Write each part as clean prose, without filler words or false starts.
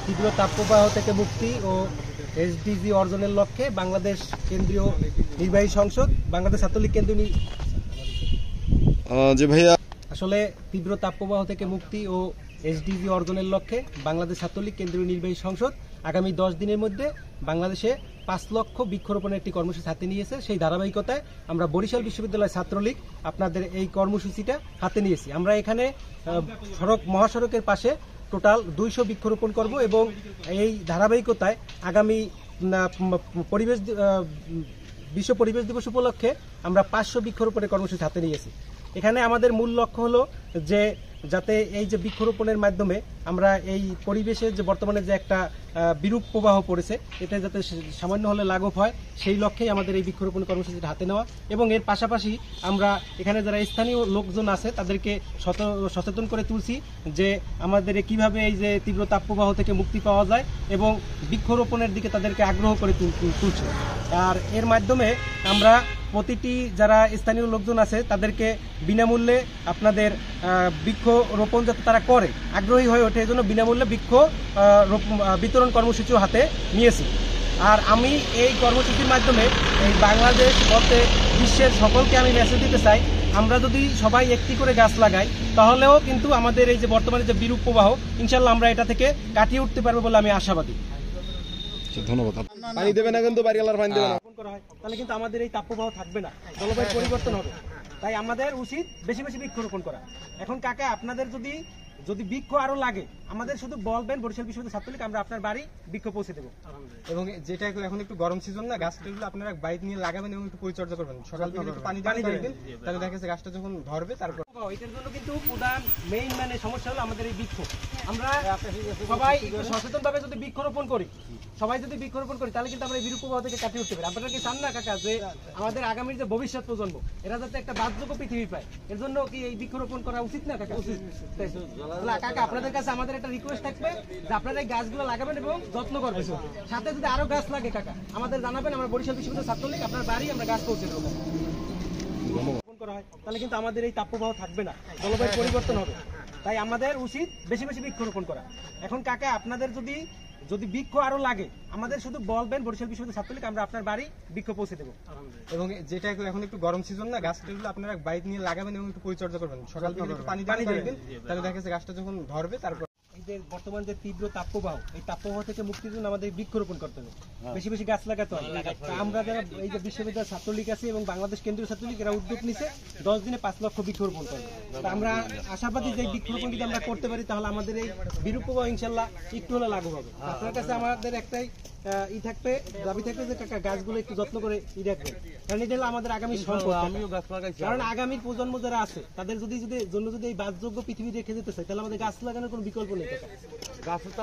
তীব্র তাপপ্রবাহ থেকে মুক্তি ও এসডিজি অর্জনের লক্ষ্যে বাংলাদেশ কেন্দ্রীয় নির্বাহী সংসদ বাংলাদেশ ছাত্রলীগ কেন্দ্রীয় জি ভাইয়া, আসলে তীব্র তাপপ্রবাহ থেকে মুক্তি ও এসডিজি অর্জনের লক্ষ্যে বাংলাদেশ ছাত্রলীগ কেন্দ্রীয় নির্বাহী সংসদ আগামী 10 দিনের মধ্যে বাংলাদেশে 5 লক্ষ বৃক্ষরোপণের একটি কর্মসূচি হাতে নিয়েছে। সেই ধারাবাহিকতায় আমরা বরিশাল বিশ্ববিদ্যালয় ছাত্রলীগ আপনাদের এই কর্মসূচিটা হাতে নিয়েছি। আমরা এখানে মহাসড়কের পাশে টোটাল 200 বৃক্ষরোপণ করব এবং এই ধারাবাহিকতায় আগামী বিশ্ব পরিবেশ দিবস উপলক্ষে আমরা 500 বৃক্ষরোপণের কর্মসূচি হাতে নিয়েছি। এখানে আমাদের মূল লক্ষ্য হলো যে যাতে এই যে বৃক্ষরোপণের মাধ্যমে আমরা এই পরিবেশের যে বর্তমানে যে একটা বিরূপ প্রবাহ পড়েছে এটা যাতে সামান্য হলে লাঘব হয় সেই লক্ষ্যেই আমাদের এই বৃক্ষরোপণ কর্মসূচিটা হাতে নেওয়া। এবং এর পাশাপাশি আমরা এখানে যারা স্থানীয় লোকজন আছে তাদেরকে সচেতন করে তুলছি যে আমাদের কিভাবে এই যে তীব্র তাপপ্রবাহ থেকে মুক্তি পাওয়া যায় এবং বৃক্ষরোপণের দিকে তাদেরকে আগ্রহ করে তুলছে। আর এর মাধ্যমে আমরা প্রতিটি যারা স্থানীয় লোকজন আছে তাদেরকে বিনামূল্যে আপনাদের বৃক্ষরোপণ যাতে তারা করে আগ্রহী হয়ে ওঠে এই জন্য বিনামূল্যে বৃক্ষ বিতরণ কর্মসূচিও হাতে নিয়েছি। আর আমি এই কর্মসূচির মাধ্যমে এই বাংলাদেশ বলতে বিশ্বের সকলকে আমি মেসেজ দিতে চাই, আমরা যদি সবাই একটি করে গাছ লাগাই তাহলেও কিন্তু আমাদের এই যে বর্তমানে যে বিরূপ প্রবাহ ইনশাল্লাহ আমরা এটা থেকে কাটিয়ে উঠতে পারবো বলে আমি আশাবাদী। ধন্যবাদ। পানি দেবে না কিন্তু বাড়িওয়ালার পানি দেবে না, তাহলে কিন্তু আমাদের এই তাপপ্রবাহ থাকবে না, জলবায়ু পরিবর্তন হবে। তাই আমাদের উচিত বেশি বেশি বৃক্ষরোপণ করা। এখন কাকা আপনাদের যদি বৃক্ষ আরো লাগে আমাদের শুধু বলবেন, বরিশাল বিশ্ববিদ্যালয় ছাত্রলীগ আমরা আপনার বাড়ি বৃক্ষ পৌঁছে দেবো। এবং যেটা এখন একটু গরম সিজন না, গাছগুলো আপনারা বাইক নিয়ে লাগাবেন এবং একটু পরিচর্যা করবেন, সকাল থেকে একটু পানি দিবেন, তাহলে দেখা যাচ্ছে গাছটা যখন ধরবে তারপর। এটার জন্য কিন্তু প্রধান মেইন সমস্যা হলো আমাদের এই বৃক্ষ। আমরা সবাই সচেতন ভাবে যদি বৃক্ষরোপণ করি তাহলে কিন্তু আমরা এই বিরূপ প্রবাহ থেকে কাটিয়ে উঠতে পারি। আপনারা কি চান না কাকা যে আমাদের আগামীর যে ভবিষ্যৎ প্রজন্ম এরা যাতে একটা বাসযোগ্য পৃথিবী পায়? এর জন্য কি এই বৃক্ষরোপণ করা উচিত না কাকা? কাকা আপনাদের কাছে আমাদের একটা রিকোয়েস্ট থাকবে যে আপনারা এই গাছগুলো লাগাবেন এবং যত্ন করবেন, সাথে যদি আরো গাছ লাগে কাকা আমাদের জানাবেন, আমরা বরিশাল বিশ্ববিদ্যালয় ছাত্রলীগ আপনার বাড়ি আমরা গাছ পৌঁছে দেবো। তাহলে কিন্তু আমাদের এই তাপপ্রবাহ থাকবে না, জলবায়ু পরিবর্তন হবে। তাই আমাদের উচিত বেশি বেশি বৃক্ষরোপণ করা। এখন কাকা আপনাদের যদি বৃক্ষ আরো লাগে আমাদের শুধু বলবেন, বরিশাল বিশ্ববিদ্যালয় ছাত্রলীগ আমরা আপনার বাড়ি বৃক্ষ পৌঁছে দেবো। এবং যেটা এখন একটু গরম সিজন না, গাছগুলো আপনারা বাইক নিয়ে লাগাবেন এবং একটু পরিচর্যা করবেন, সকাল থেকে একটু পানি দিবেন, তাহলে দেখা যাচ্ছে গাছটা যখন ধরবে তারপর। এই যে বর্তমান যে তীব্র তাপপ্রবাহ এই তাপপ্রবাহ থেকে মুক্তির জন্য আমাদের বৃক্ষরোপণ করতে হবে, বেশি বেশি গাছ লাগাতে হবে। আমরা যারা এই যে বিশ্ববিদ্যালয় ছাত্রলীগ আছে এবং বাংলাদেশ কেন্দ্রীয় ছাত্রলীগ এরা উদ্যোগ নিছে 10 দিনে 5 লক্ষ বৃক্ষরোপণ করবে। আমরা আশাবাদী যে বৃক্ষরোপণ যদি আমরা করতে পারি তাহলে আমাদের এই বিরূপ প্রবাহ ইনশাল্লাহ একটু হলে লাঘব হবে। আপনার কাছে আমাদের একটাই দাবি থাকবে যে কাকা গাছগুলো একটু যত্ন করে রাখবেন, কারণ এটা হলো আমাদের আগামী সম্পদ। কারণ আগামী প্রজন্ম যারা আছে তাদের যদি এই বাসযোগ্য পৃথিবী রেখে যেতে চাই তাহলে আমাদের গাছ লাগানোর কোনো বিকল্প নেই। গাছে তো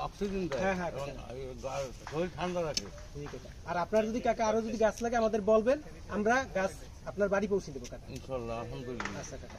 অক্সিজেন দেয়, হ্যাঁ, শরীর ঠান্ডা রাখে। আর আপনার যদি কাকা আরো যদি গাছ লাগে আমাদের বলবেন, আমরা গাছ আপনার বাড়ি পৌঁছে দেবো কাকা। ইনশাআল্লাহ, আলহামদুলিল্লাহ। আচ্ছা কাকা।